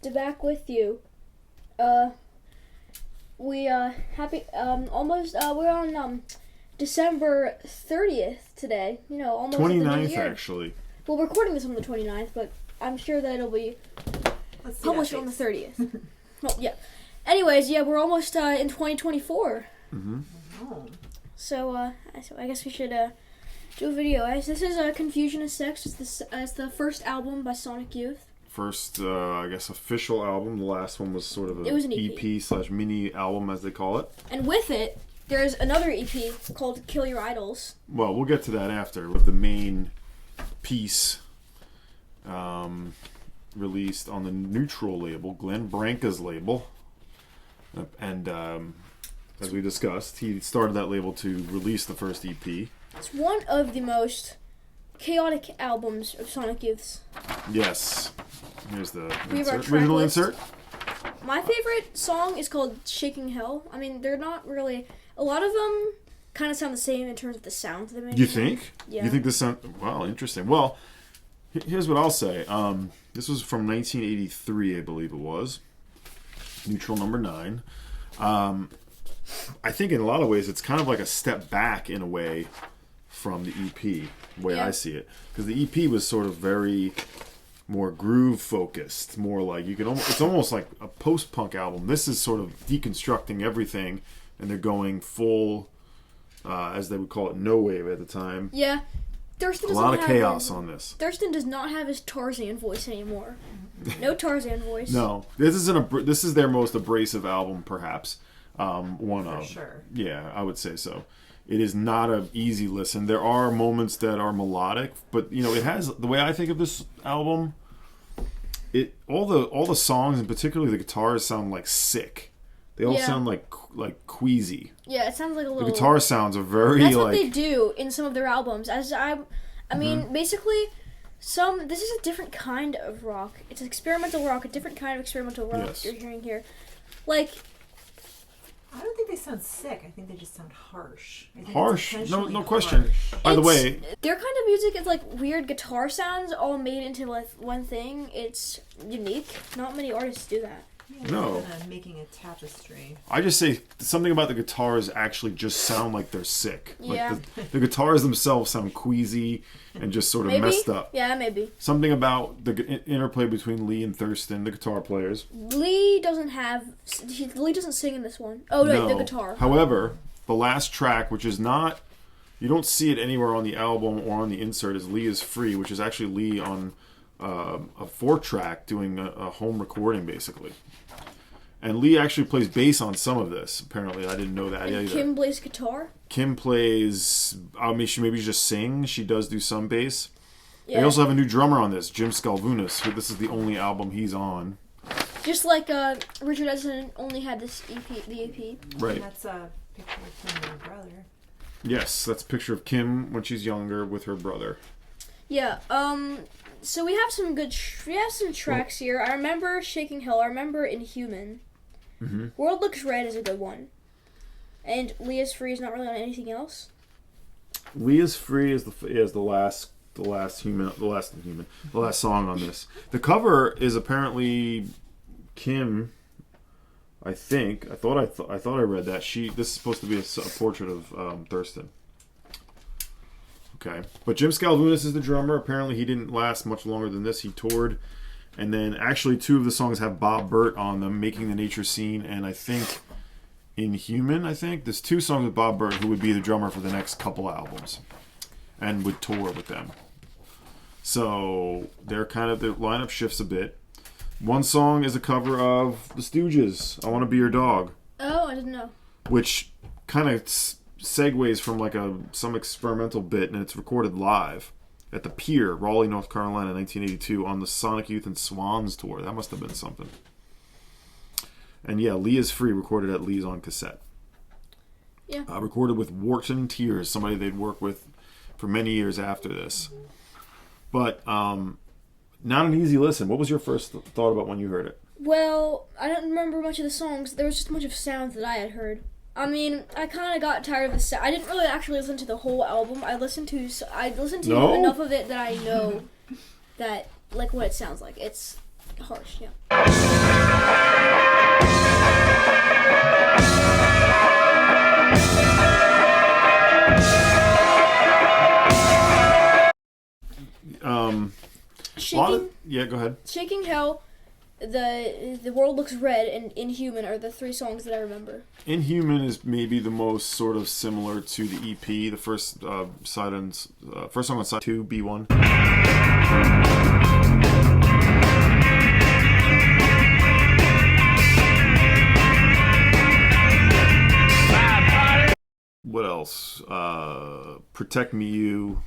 back with you. We happy almost we're on December 30th today. You know, almost at the new 29th year. actually. Well, we're recording this on the 29th, but I'm sure that it'll be published on the 30th. Well, yeah. Anyways, yeah, we're almost in 2024. Mm-hmm. So, so I guess we should do a video. This is Confusion is Sex. It's the first album by Sonic Youth. First, I guess, official album. The last one was sort of It was an EP / mini album, as they call it. And with it, there's another EP called Kill Your Idols. Well, we'll get to that after. With the main piece released on the Neutral label, Glenn Branca's label. And as we discussed, he started that label to release the first EP. It's one of the most chaotic albums of Sonic Youth's. Yes. Here's the We have our insert. track Original list. insert. My favorite song is called Shaking Hell. I mean, they're not really... A lot of them kind of sound the same in terms of the sound they make. You think? Yeah. You think this sound... Wow, interesting. Well, here's what I'll say. This was from 1983, I believe it was. Neutral number 9. I think in a lot of ways it's kind of like a step back in a way from the EP, the way I see it. Because the EP was sort of very more groove focused, more like you can almost, it's almost like a post-punk album. This is sort of deconstructing everything, and they're going full, as they would call it, no wave at the time. Yeah. Thurston A doesn't lot of have chaos on this. Thurston does not have his Tarzan voice anymore. No Tarzan voice. No, this is their most abrasive album, perhaps. One For of. sure. Yeah, I would say so. It is not an easy listen. There are moments that are melodic, but you know, it has the way I think of this album. All the songs, and particularly the guitars, sound like sick. They all sound like queasy. Yeah, it sounds like a The little... guitar sounds are very That's what like. they do in some of their albums. I mean, basically, this is a different kind of rock. It's experimental rock, a different kind of experimental rock Yes. you're hearing here. Like, I don't think they sound sick. I think they just sound harsh. I think it's Harsh? No intentionally question. harsh. By the way, their kind of music is like weird guitar sounds all made into like one thing. It's unique. Not many artists do that. Yeah, No. kind of making a tapestry. I just say something about the guitars actually just sound like they're sick. Yeah. Like the guitars themselves sound queasy and just sort of Maybe? messed up. Yeah, maybe. Something about the interplay between Lee and Thurston, the guitar players. Lee doesn't sing in this one. Oh, no, the guitar. However, the last track, which is not, you don't see it anywhere on the album or on the insert, is Lee is Free, which is actually Lee on a 4-track doing a home recording, basically. And Lee actually plays bass on some of this. Apparently, I didn't know that And either. Kim plays guitar. Kim plays. I mean, she maybe just sings. She does do some bass. Yeah. They also have a new drummer on this, Jim Scalvunas. Who this is the only album he's on. Just like Richard Edson only had the EP. Right. And that's a picture of him and her brother. Yes, that's a picture of Kim when she's younger with her brother. Yeah. So we have some some tracks here. I remember Shaking Hell. I remember Inhuman. Mm-hmm. World Looks Red is a good one. And Leah's Free is not really on anything else. Lee is Free is the last song on this. The cover is apparently Kim. I think. I thought I read that. This is supposed to be a portrait of Thurston. Okay, but Jim Scalvunas is the drummer. Apparently, he didn't last much longer than this. He toured, and then actually 2 of the songs have Bob Burt on them, Making the Nature Scene, and I think Inhuman. I think there's 2 songs with Bob Burt, who would be the drummer for the next couple albums, and would tour with them. So their lineup shifts a bit. One song is a cover of The Stooges, I Want to Be Your Dog, Oh, I didn't know. which kind of segues from like some experimental bit, and it's recorded live at the Pier, Raleigh, North Carolina, 1982, on the Sonic Youth and Swans tour. That must have been something. And yeah, Lee is Free, recorded at Lee's on cassette. Yeah. Recorded with Wharton Tears, somebody they'd worked with for many years after this. But not an easy listen. What was your first thought about when you heard it? Well, I don't remember much of the songs. There was just a bunch of sounds that I had heard. I mean, I kind of got tired of the sound. I didn't really actually listen to the whole album. I listened to No? enough of it that I know that like what it sounds like. It's harsh. Yeah. Shaking, yeah, go ahead. Shaking Hell, the World Looks Red, and Inhuman are the 3 songs that I remember. Inhuman is maybe the most sort of similar to the EP. The first first song on side 2, B1. What else? Protect Me You.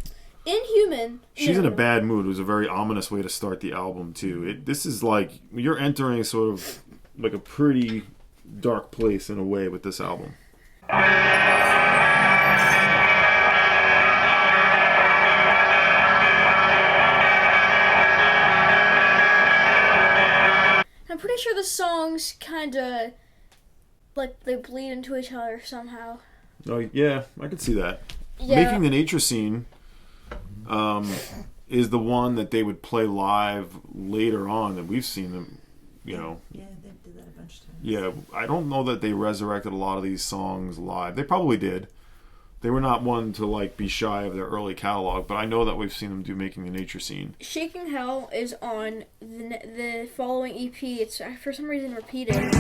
Inhuman. She's in a bad mood. It was a very ominous way to start the album too. This is like you're entering sort of like a pretty dark place in a way with this album. I'm pretty sure the songs kind of like they bleed into each other somehow. Oh yeah, I could see that. Yeah. Making the Nature Scene is the one that they would play live later on, that we've seen them, Yeah, they did that a bunch of times. Yeah, I don't know that they resurrected a lot of these songs live. They probably did. They were not one to like be shy of their early catalog, but I know that we've seen them do Making the Nature Scene. Shaking Hell is on the following EP. It's for some reason repeated.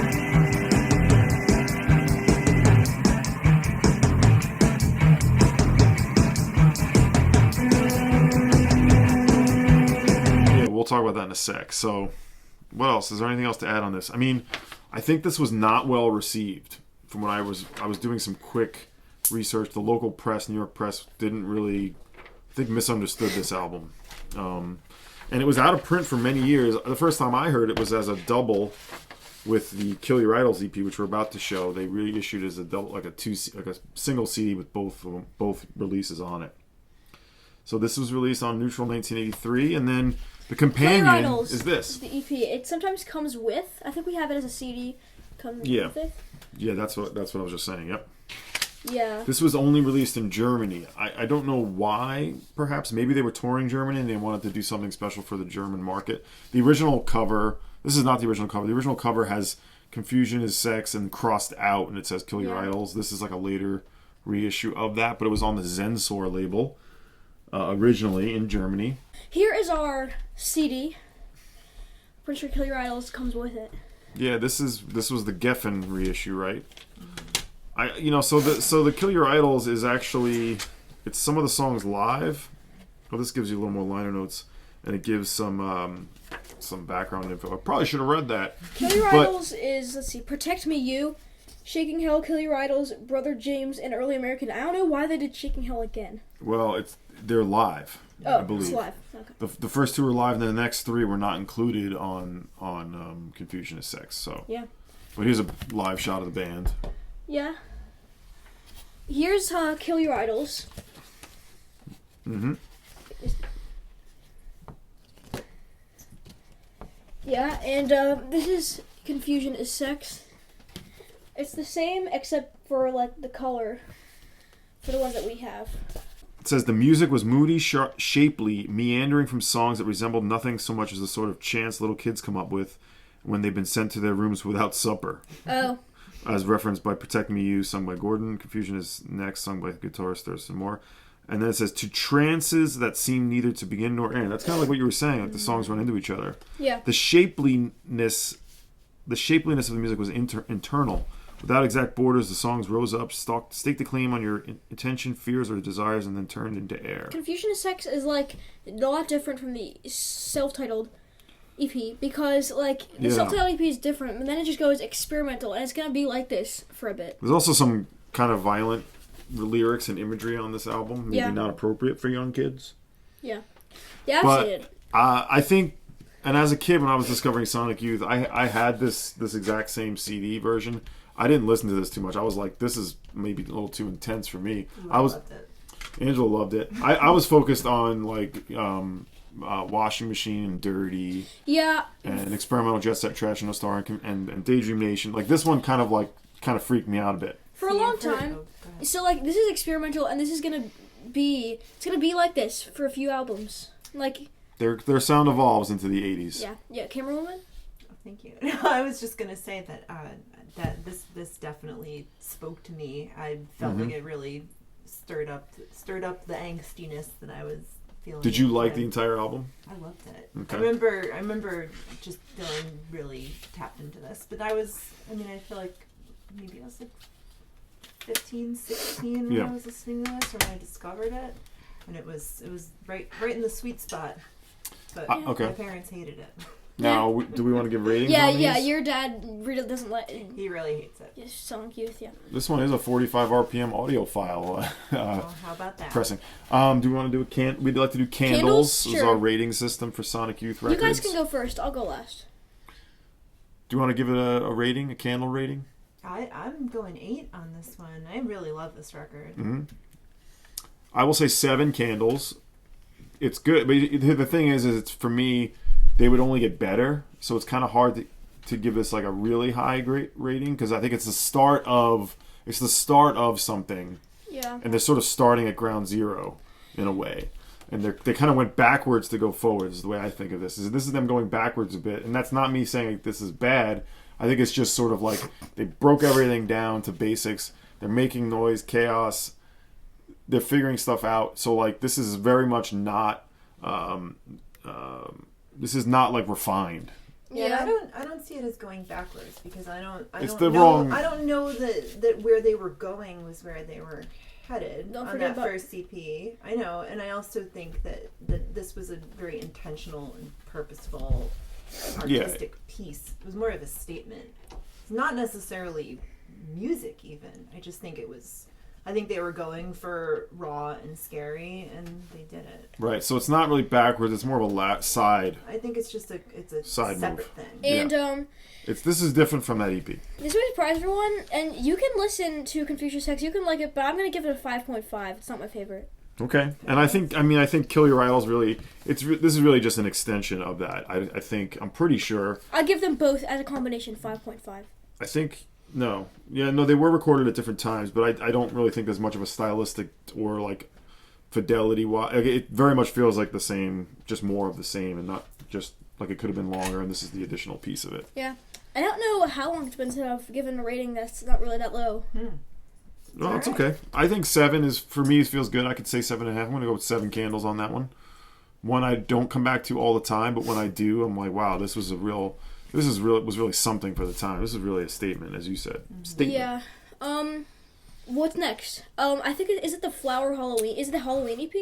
We'll talk about that in a sec. So, what else? Is there anything else to add on this? I mean, I think this was not well received. From what I was doing some quick research. The local press, New York press, didn't really, I think, misunderstood this album. And it was out of print for many years. The first time I heard it was as a double with the Kill Your Idols EP, which we're about to show. They reissued as a double, like a single CD with both releases on it. So this was released on Neutral 1983, and then the companion is this. The EP. It sometimes comes with. I think we have it as a CD. With it. Yeah, that's what I was just saying. Yep. Yeah. This was only released in Germany. I don't know why. Perhaps maybe they were touring Germany and they wanted to do something special for the German market. The original cover. This is not the original cover. The original cover has "Confusion is Sex" and crossed out, and it says "Kill Your Idols." This is like a later reissue of that, but it was on the Zensor label originally in Germany. Here is our CD. Pretty sure "Kill Your Idols" comes with it. Yeah, this was the Geffen reissue, right? So the Kill Your Idols is actually, it's some of the songs live. Well, this gives you a little more liner notes, and it gives some background info. I probably should have read that. Kill Your Idols is, let's see, Protect Me You, Shaking Hell, Kill Your Idols, Brother James, and Early American. I don't know why they did Shaking Hell again. Well, they're live. Oh, I believe. It's live. Okay. The first 2 were live, and then the next 3 were not included on Confusion is Sex. So yeah. But here's a live shot of the band. Yeah. Here's Kill Your Idols. Mm-hmm. Yeah, and this is Confusion is Sex. It's the same except for like the color for the ones that we have. It says the music was moody, shapely, meandering from songs that resembled nothing so much as the sort of chants little kids come up with when they've been sent to their rooms without supper. Oh. As referenced by Protect Me You, sung by Gordon. Confusion is Next, sung by guitarist Thurston Moore. And then it says, to trances that seem neither to begin nor end. That's kind of like what you were saying, like the songs run into each other. Yeah. The shapeliness of the music was internal. Without exact borders, the songs rose up, staked the claim on your intention, fears, or desires, and then turned into air. Confusion is Sex is like a lot different from the self-titled EP because like the self-titled EP is different, and then it just goes experimental, and it's gonna be like this for a bit. There's also some kind of violent lyrics and imagery on this album, maybe not appropriate for young kids. Yeah, I've seen it. I think, and as a kid when I was discovering Sonic Youth, I had this exact same CD version. I didn't listen to this too much. I was like, this is maybe a little too intense for me. Loved it. Angela loved it. I was focused on like Washing Machine and Dirty. Yeah. And Experimental Jet Set Trash No Star and Daydream Nation. Like this one kind of freaked me out a bit. For a long time. So like this is experimental, and this is gonna be like this for a few albums. Like Their sound evolves into the 80s. Yeah. Camera woman. Oh, thank you. I was just gonna say that that this definitely spoke to me. I felt like it really stirred up the angstiness that I was feeling. Did you like the entire album? I loved it. Okay. I remember just feeling really tapped into this. But I feel like maybe I was like 15, 16 when I was listening to this, or when I discovered it. And it was right in the sweet spot. But okay. my parents hated it. Now, do we want to give ratings Yeah, on these? yeah. Your dad really doesn't like. He really hates it. Yeah, Sonic Youth. Yeah. This one is a 45 RPM audio file. Well, how about that? Pressing. Do we want to do we'd like to do Candles. This is Sure. our rating system for Sonic Youth Records. You guys can go first. I'll go last. Do you want to give it a rating, a candle rating? I'm going 8 on this one. I really love this record. Mm-hmm. I will say 7 candles. It's good, but the thing is it's for me, they would only get better, so it's kind of hard to give this like a really high rating, because I think it's the start of something, Yeah. and they're sort of starting at ground zero in a way, and they kind of went backwards to go forwards. Is the way I think of this is them going backwards a bit, and that's not me saying like, this is bad. I think it's just sort of like they broke everything down to basics. They're making noise, chaos. They're figuring stuff out. So like this is very much not. This is not like refined. Yeah, I don't see it as going backwards, because I don't know that where they were going was where they were headed on that first CP. I know, and I also think that this was a very intentional and purposeful artistic piece. It was more of a statement. It's not necessarily music even. I just think I think they were going for raw and scary, and they did it. Right, so it's not really backwards. It's more of a side. I think it's just a side separate move thing. And this is different from that EP. this may surprise everyone, and you can listen to Confucius Hex. You can like it, but I'm gonna give it a 5.5. It's not my favorite. Okay, and I think Kill Your Idols really. This is really just an extension of that. I think I'm pretty sure. I'll give them both as a combination 5.5. I think. No. Yeah, no, they were recorded at different times, but I don't really think there's much of a stylistic or, like, fidelity. It very much feels like the same, just more of the same, and not just, like, it could have been longer, and this is the additional piece of it. Yeah. I don't know how long it's been since I've given a rating that's not really that low. No, it's okay. I think 7 is, for me, it feels good. I could say 7.5. I'm going to go with 7 candles on that one. One I don't come back to all the time, but when I do, I'm like, wow, this was really something for the time. This is really a statement, as you said. Statement. Yeah. What's next? I think is it the Flower Halloween? Is it the Halloween EP?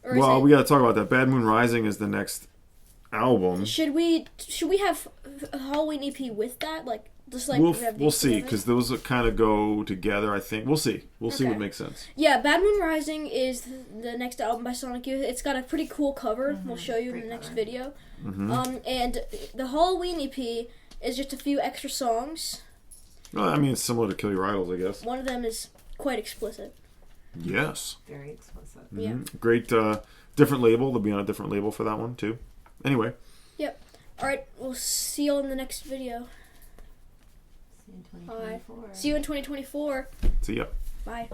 Or Well, we got to talk about that. Bad Moon Rising is the next album. Should we have a Halloween EP with that? Like just like we'll see, because those kind of go together. I think we'll see. We'll see what makes sense. Yeah, Bad Moon Rising is the next album by Sonic Youth. It's got a pretty cool cover. We'll show you in the next video. And the Halloween EP is just a few extra songs. Well, I mean, it's similar to Kill Your Idols, I guess. One of them is quite explicit. Yes. Very explicit. Mm-hmm. Yeah. Great. Different label. They'll be on a different label for that one too. Anyway. Yep. All right. We'll see you in the next video. See you in 2024. See you in 2024. See ya. Bye.